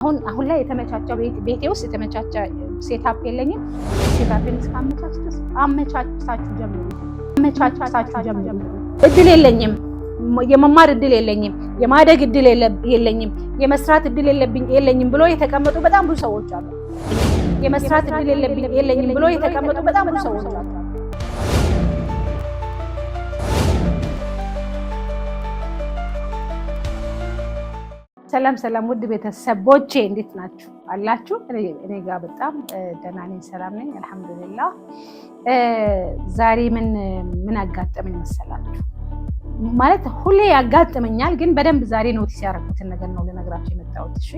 አሁን ላይ የተመቻቸ ቤቴ ውስጥ የተመቻቸ ሴታፕ የለኝም። ሴታፕን አመቻችታችሁ ጀምሩ። እድል የለኝም፣ የመማር እድል የለኝም፣ የማደግ እድል የለኝም፣ የመስራት እድል የለኝም ብሎ የተቀመጡ በጣም ብዙ ሰዎች አሉ። የመስራት እድል የለኝም ብሎ የተቀመጡ በጣም ብዙ ሰዎች አሉ። ሰላም ውድ ቤተሰቦቼ እንዴት ናችሁ? አላችሁ? እኔ ጋር በጣም ደህና ነኝ፣ ሰላም ነኝ፣ አልሐምዱሊላህ። ዛሬ ምን አጋጠመኝ መሰላችሁ? ማለት ሁሌ ያጋጥመኛል፣ ግን በደንብ ዛሬ ኖቲስ ያደረኩትን ነገር ነው ልነግራችሁ የመጣሁት። እሺ፣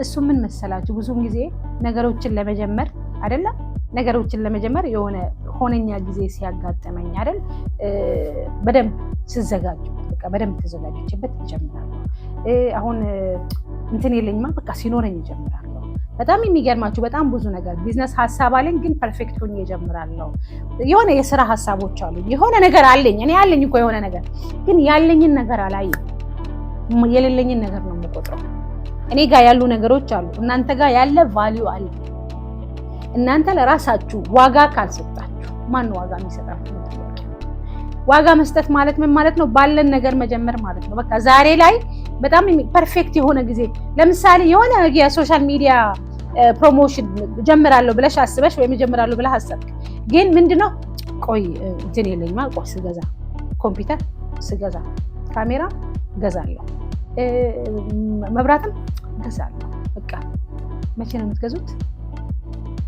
እሱ ምን መሰላችሁ? ብዙም ጊዜ ነገሮችን ለመጀመር አይደለም ነገሮችን ለመጀመር የሆነ ሆነኛ ጊዜ ሲያጋጥመኝ አይደል በደንብ ስዘጋጁ በደንብ ተዘጋጅቼበት እጀምራለሁ። አሁን እንትን የለኝማ በቃ ሲኖረኝ እጀምራለሁ። በጣም የሚገርማችሁ በጣም ብዙ ነገር ቢዝነስ ሀሳብ አለኝ፣ ግን ፐርፌክት ሆኜ እጀምራለሁ። የሆነ የስራ ሀሳቦች አሉኝ፣ የሆነ ነገር አለኝ። እኔ ያለኝ እኮ የሆነ ነገር፣ ግን ያለኝን ነገር አላየም። የሌለኝን ነገር ነው የምቆጥረው። እኔ ጋር ያሉ ነገሮች አሉ፣ እናንተ ጋር ያለ ቫልዩ አለ። እናንተ ለራሳችሁ ዋጋ ካልሰጣችሁ ማን ዋጋ የሚሰጣችሁ? ዋጋ መስጠት ማለት ምን ማለት ነው? ባለን ነገር መጀመር ማለት ነው። በቃ ዛሬ ላይ በጣም ፐርፌክት የሆነ ጊዜ፣ ለምሳሌ የሆነ የሶሻል ሚዲያ ፕሮሞሽን ጀምራለሁ ብለሽ አስበሽ ወይም ጀምራለሁ ብለሽ አሰብክ፣ ግን ምንድነው ቆይ እንትን የለኝማ፣ ቆይ ስገዛ ኮምፒውተር ስገዛ ካሜራ ገዛለሁ፣ መብራትም ገዛለሁ። በቃ መቼ ነው የምትገዙት?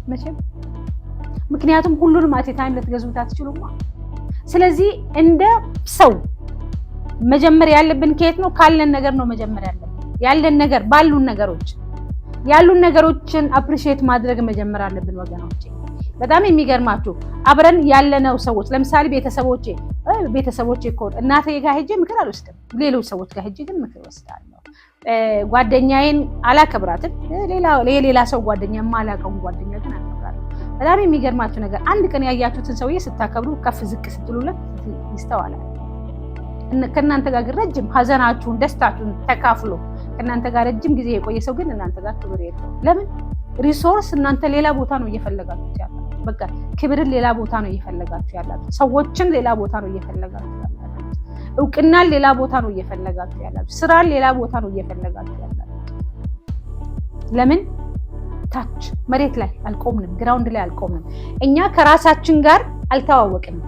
መቼም። ምክንያቱም ሁሉንም አት ታይም ልትገዙት አትችሉማ። ስለዚህ እንደ ሰው መጀመር ያለብን ከየት ነው? ካለን ነገር ነው መጀመር ያለብን። ያለን ነገር ያሉን ነገሮችን አፕሪሺየት ማድረግ መጀመር አለብን ወገኖቼ። በጣም የሚገርማችሁ አብረን ያለነው ሰዎች፣ ለምሳሌ ቤተሰቦቼ እኮ እናቴ ጋር ሄጄ ምክር አልወስድም፣ ሌሎች ሰዎች ጋር ሄጄ ግን ምክር ወስዳለሁ። ጓደኛዬን አላከብራትም፣ ሌላ ሰው ጓደኛ የማላውቀውን ጓደኛ ግን አከብራለሁ። በጣም የሚገርማችሁ ነገር አንድ ቀን ያያችሁትን ሰውዬ ስታከብሩ ከፍ ዝቅ ስትሉለት ይስተዋላል። ከእናንተ ጋር ግን ረጅም ሀዘናችሁን ደስታችሁን ተካፍሎ ከእናንተ ጋር ረጅም ጊዜ የቆየ ሰው ግን እናንተ ጋር ክብር የለውም። ለምን? ሪሶርስ እናንተ ሌላ ቦታ ነው እየፈለጋችሁ ያላችሁ። በቃ ክብርን ሌላ ቦታ ነው እየፈለጋችሁ ያላችሁ። ሰዎችን ሌላ ቦታ ነው እየፈለጋችሁ ያላችሁ። እውቅናን ሌላ ቦታ ነው እየፈለጋችሁ ያላችሁ። ስራን ሌላ ቦታ ነው እየፈለጋችሁ ያላችሁ። ለምን? ታች መሬት ላይ አልቆምንም፣ ግራውንድ ላይ አልቆምንም። እኛ ከራሳችን ጋር አልተዋወቅንም።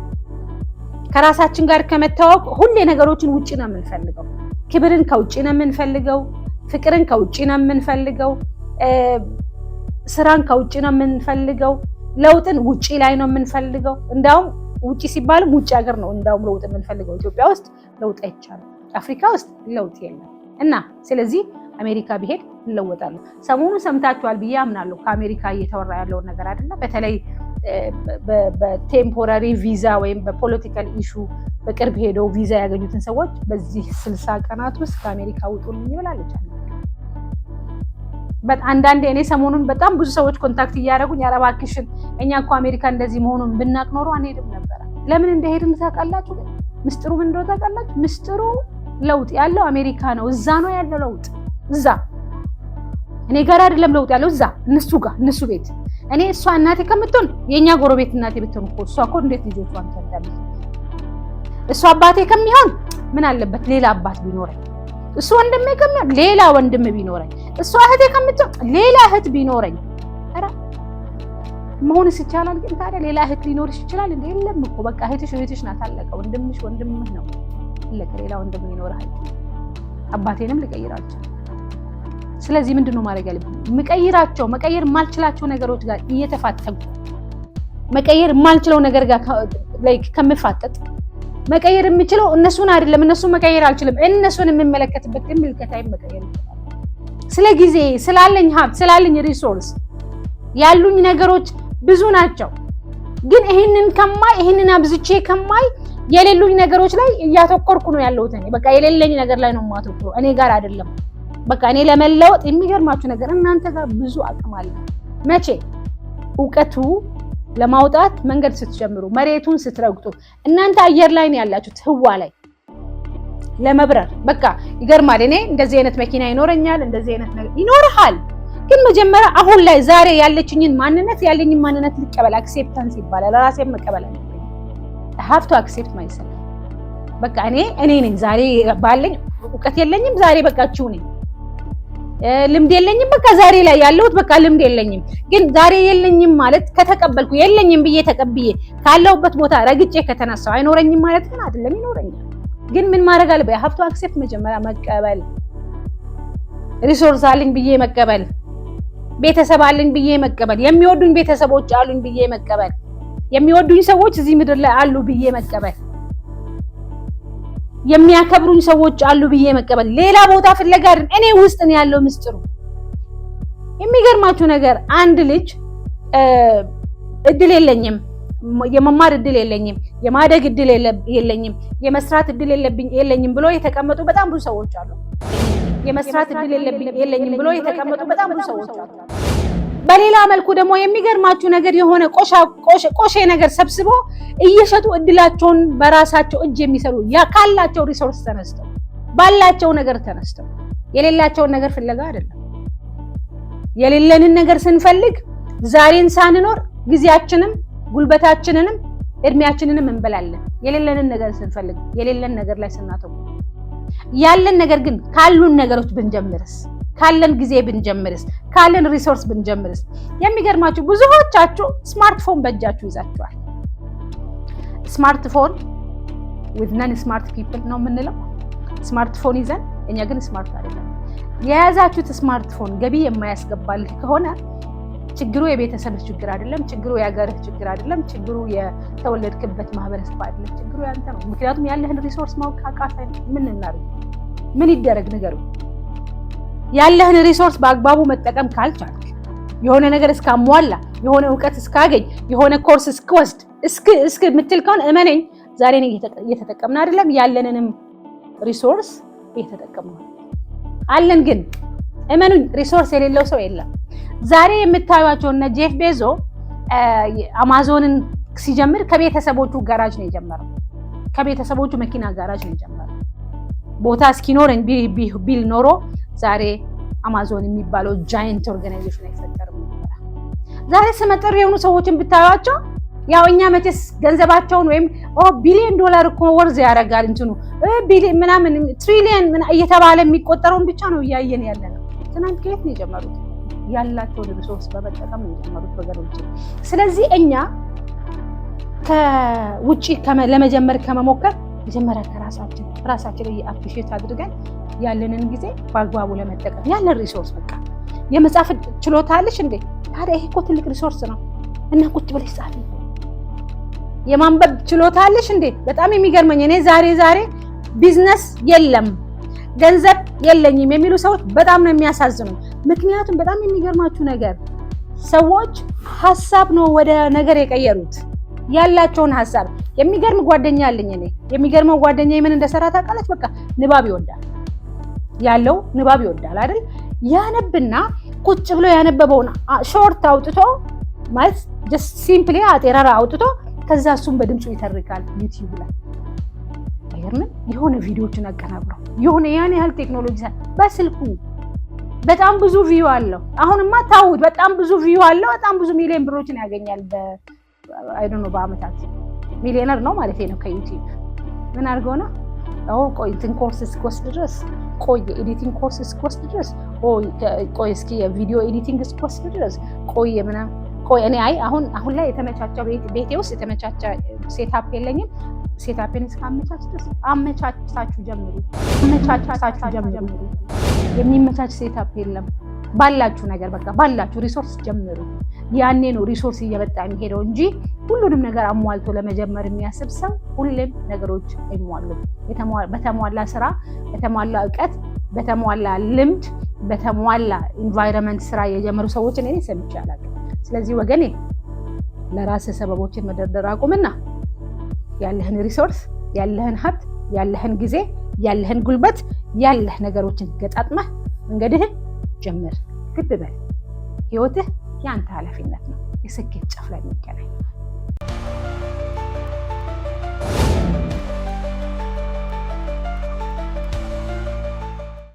ከራሳችን ጋር ከመተዋወቅ ሁሌ ነገሮችን ውጪ ነው የምንፈልገው። ክብርን ከውጪ ነው የምንፈልገው፣ ፍቅርን ከውጪ ነው የምንፈልገው፣ ስራን ከውጪ ነው የምንፈልገው፣ ለውጥን ውጪ ላይ ነው የምንፈልገው። እንዳውም ውጪ ሲባልም ውጪ ሀገር ነው እንዳውም ለውጥ የምንፈልገው። ኢትዮጵያ ውስጥ ለውጥ አይቻልም፣ አፍሪካ ውስጥ ለውጥ የለም። እና ስለዚህ አሜሪካ ቢሄድ እንለወጣለሁ። ሰሞኑን ሰምታችኋል ብዬ አምናለሁ ከአሜሪካ እየተወራ ያለውን ነገር አይደለ? በተለይ በቴምፖራሪ ቪዛ ወይም በፖለቲካል ኢሹ በቅርብ ሄደው ቪዛ ያገኙትን ሰዎች በዚህ 60 ቀናት ውስጥ ከአሜሪካ ውጡልኝ ይብላለች። አንዳንዴ እኔ ሰሞኑን በጣም ብዙ ሰዎች ኮንታክት እያደረጉኝ ኧረ እባክሽን እኛ እኮ አሜሪካ እንደዚህ መሆኑን ብናቅ ኖሮ አንሄድም ነበረ። ለምን እንደሄድን ታውቃላችሁ? ምስጢሩ ምን እንደሆነ ታውቃላችሁ? ምስጢሩ ለውጥ ያለው አሜሪካ ነው። እዛ ነው ያለው ለውጥ። እዛ እኔ ጋር አይደለም ለውጥ ያለው፣ እዛ እነሱ ቤት። እኔ እሷ እናቴ ከምትሆን የኛ ጎረቤት እናቴ ብትሆን እኮ እሷ እኮ እንዴት ልጆቿን ትወልዳለች? እሷ አባቴ ከሚሆን ምን አለበት ሌላ አባት ቢኖረኝ፣ እሱ ወንድሜ ከሚሆን ሌላ ወንድም ቢኖረኝ፣ እሷ እህቴ ከምትሆን ሌላ እህት ቢኖረኝ። ኧረ መሆንስ ይቻላል። ግን ታዲያ ሌላ እህት ሊኖርሽ ይችላል እንዴ? የለም እኮ በቃ እህትሽ ናት፣ አለቀ። ወንድምሽ ወንድምህ ነው፣ አለቀ። ሌላ ወንድም ይኖርሃል። አባቴንም ልቀይራቸው። ስለዚህ ምንድነው ማድረግ ያለብኝ? መቀየር የማልችላቸው ነገሮች ጋር እየተፋጠንኩ መቀየር የማልችለው ነገር ጋር ከምፋጠጥ መቀየር የምችለው እነሱን አይደለም። እነሱን መቀየር አልችልም። እነሱን የምመለከትበት ግን ምልከታዬን መቀየር ይችላል። ስለ ጊዜ፣ ስላለኝ ሀብት፣ ስላለኝ ሪሶርስ ያሉኝ ነገሮች ብዙ ናቸው። ግን ይሄንን አብዝቼ ከማይ የሌሉኝ ነገሮች ላይ እያተኮርኩ ነው ያለሁት። በቃ የሌለኝ ነገር ላይ ነው የማተኮረው፣ እኔ ጋር አይደለም። በቃ እኔ ለመለወጥ የሚገርማችሁ ነገር እናንተ ጋር ብዙ አቅም አለ። መቼ? እውቀቱ ለማውጣት መንገድ ስትጀምሩ፣ መሬቱን ስትረግጡ። እናንተ አየር ላይ ነው ያላችሁት፣ ህዋ ላይ ለመብረር በቃ ይገርማል። እኔ እንደዚህ አይነት መኪና ይኖረኛል፣ እንደዚህ አይነት ነገር ይኖርሃል። ግን መጀመሪያ አሁን ላይ ዛሬ ያለችኝን ማንነት ልቀበል። አክሴፕታንስ ይባላል። ራሴን መቀበል አለብኝ። have to accept myself። በቃ እኔ ነኝ። ዛሬ ባለኝ እውቀት የለኝም፣ ዛሬ በቃችሁ ነኝ። ልምድ የለኝም፣ በቃ ዛሬ ላይ ያለሁት በቃ ልምድ የለኝም። ግን ዛሬ የለኝም ማለት ከተቀበልኩ የለኝም ብዬ ተቀብዬ ካለሁበት ቦታ ረግጬ ከተነሳው አይኖረኝም ማለት ግን አይደለም፣ ይኖረኛል። ግን ምን ማድረግ አለብኝ? have to accept መጀመሪያ መቀበል። ሪሶርስ አለኝ ብዬ መቀበል፣ ቤተሰብ አለኝ ብዬ መቀበል፣ የሚወዱኝ ቤተሰቦች አሉኝ ብዬ መቀበል፣ የሚወዱኝ ሰዎች እዚህ ምድር ላይ አሉ ብዬ መቀበል፣ የሚያከብሩኝ ሰዎች አሉ ብዬ መቀበል። ሌላ ቦታ ፍለጋ አይደል፣ እኔ ውስጥ ነው ያለው ምስጢሩ። የሚገርማችሁ ነገር አንድ ልጅ እድል የለኝም፣ የመማር እድል የለኝም፣ የማደግ እድል የለኝም፣ የመስራት እድል የለኝም ብሎ የተቀመጡ በጣም ብዙ ሰዎች አሉ። የመስራት እድል የለኝም ብሎ የተቀመጡ በጣም ብዙ ሰዎች አሉ። በሌላ መልኩ ደግሞ የሚገርማችሁ ነገር የሆነ ቆሼ ነገር ሰብስቦ እየሸጡ እድላቸውን በራሳቸው እጅ የሚሰሩ ካላቸው ሪሶርስ ተነስተው ባላቸው ነገር ተነስተው የሌላቸውን ነገር ፍለጋ አይደለም። የሌለንን ነገር ስንፈልግ ዛሬን ሳንኖር ጊዜያችንም ጉልበታችንንም እድሜያችንንም እንበላለን። የሌለንን ነገር ስንፈልግ የሌለን ነገር ላይ ስናተኩር፣ ያለን ነገር ግን ካሉን ነገሮች ብንጀምርስ፣ ካለን ጊዜ ብንጀምርስ፣ ካለን ሪሶርስ ብንጀምርስ። የሚገርማችሁ ብዙዎቻችሁ ስማርትፎን በእጃችሁ ይዛችኋል። ስማርትፎን with non smart people ነው የምንለው። ስማርትፎን ይዘን እኛ ግን ስማርት አይደለም። የያዛችሁት ስማርትፎን ገቢ የማያስገባልህ ከሆነ ችግሩ የቤተሰብ ችግር አይደለም፣ ችግሩ የሀገርህ ችግር አይደለም፣ ችግሩ የተወለድክበት ማህበረሰብ አይደለም፣ ችግሩ ያንተ ነው። ምክንያቱም ያለህን ሪሶርስ ማወቅ አቃተህ። ምን እናድርግ? ምን ይደረግ ነገሩ? ያለህን ሪሶርስ በአግባቡ መጠቀም ካልቻልክ፣ የሆነ ነገር እስካሟላ፣ የሆነ እውቀት እስካገኝ፣ የሆነ ኮርስ እስክወስድ እስክ ምትል ከሆነ እመነኝ ዛሬ ነው እየተጠቀምን አይደለም፣ ያለንንም ሪሶርስ እየተጠቀምን አለን። ግን እመኑኝ ሪሶርስ የሌለው ሰው የለም። ዛሬ የምታዩቸው እነ ጄፍ ቤዞ አማዞንን ሲጀምር ከቤተሰቦቹ ጋራጅ ነው የጀመረው። ከቤተሰቦቹ መኪና ጋራጅ ነው የጀመረው። ቦታ እስኪኖረኝ ቢል ኖሮ ዛሬ አማዞን የሚባለው ጃይንት ኦርጋናይዜሽን አይፈጠርም ነበር። ዛሬ ስመጥር የሆኑ ሰዎችን ብታዩቸው ያው እኛ መቼስ ገንዘባቸውን ወይም ቢሊዮን ዶላር እኮ ወርዝ ያደርጋል እንትኑ ቢሊዮን ምናምን ትሪሊየን እየተባለ የሚቆጠረውን ብቻ ነው እያየን ያለነው። ትናንት ከየት ነው የጀመሩት? ያላቸውን ሪሶርስ በመጠቀም ነው የጀመሩት ወገኖች። ስለዚህ እኛ ከውጪ ለመጀመር ከመሞከር መጀመሪያ ራሳችን አፕሪሺየት አድርገን ያለንን ጊዜ በአግባቡ ለመጠቀም ያለን ሪሶርስ በቃ የመጻፍ ችሎታ አለሽ እንዴ? ታዲያ ይሄ እኮ ትልቅ ሪሶርስ ነው እና ቁጭ ብለሽ ጻፊ። የማንበብ ችሎታ አለሽ እንዴ? በጣም የሚገርመኝ እኔ ዛሬ ቢዝነስ የለም ገንዘብ የለኝም የሚሉ ሰዎች በጣም ነው የሚያሳዝኑ። ምክንያቱም በጣም የሚገርማችሁ ነገር ሰዎች ሀሳብ ነው ወደ ነገር የቀየሩት። ያላቸውን ሀሳብ የሚገርም ጓደኛ አለኝ እኔ። የሚገርመው ጓደኛ ምን እንደሰራ ታውቃለች? በቃ ንባብ ይወዳል ያለው ንባብ ይወዳል አይደል? ያነብና ቁጭ ብሎ ያነበበውን ሾርት አውጥቶ ማለት just simply አጤራራ አውጥቶ ከዛ እሱም በድምፁ ይተርካል ዩቲዩብ ላይ። አይገርምም? የሆነ ቪዲዮዎችን አቀናብረው የሆነ ያን ያህል ቴክኖሎጂ በስልኩ በጣም ብዙ ቪው አለው። አሁንማ ታውት በጣም ብዙ ቪው አለው። በጣም ብዙ ሚሊዮን ብሮችን ያገኛል አይ ዶንት ኖ በአመታት ሚሊዮነር ነው ማለት ነው ከዩቲዩብ። ምን አድርገው ነው? ቆይ እንትን ኮርስ እስክወስድ ድረስ ቆይ ኤዲቲንግ ኮርስ እስክወስድ ድረስ ቆይ እስኪ የቪዲዮ ኤዲቲንግ እስክወስድ ድረስ ቆይ ምናምን ቆይ እኔ አሁን ላይ የተመቻቸ ቤቴ ውስጥ የተመቻቸ ሴታፕ የለኝም። ሴታፕን እስካመቻች ድረስ አመቻችታችሁ ጀምሩ። የሚመቻች ሴታፕ የለም። ባላችሁ ነገር በቃ ባላችሁ ሪሶርስ ጀምሩ። ያኔ ነው ሪሶርስ እየመጣ የሚሄደው እንጂ ሁሉንም ነገር አሟልቶ ለመጀመር የሚያስብ ሰው ሁሌም ነገሮች አይሟሉም። በተሟላ ስራ፣ በተሟላ እውቀት፣ በተሟላ ልምድ፣ በተሟላ ኢንቫይሮንመንት ስራ የጀመሩ ሰዎችን እኔ ሰምቼ አላውቅም። ስለዚህ ወገኔ ለራስህ ሰበቦችን መደርደር አቁምና ያለህን ሪሶርስ፣ ያለህን ሀብት፣ ያለህን ጊዜ፣ ያለህን ጉልበት፣ ያለህ ነገሮችን ገጣጥመህ መንገድህን ጀምር። ግድ በል። ህይወትህ ያንተ ኃላፊነት ነው። የስኬት ጫፍ ላይ የሚገናኝ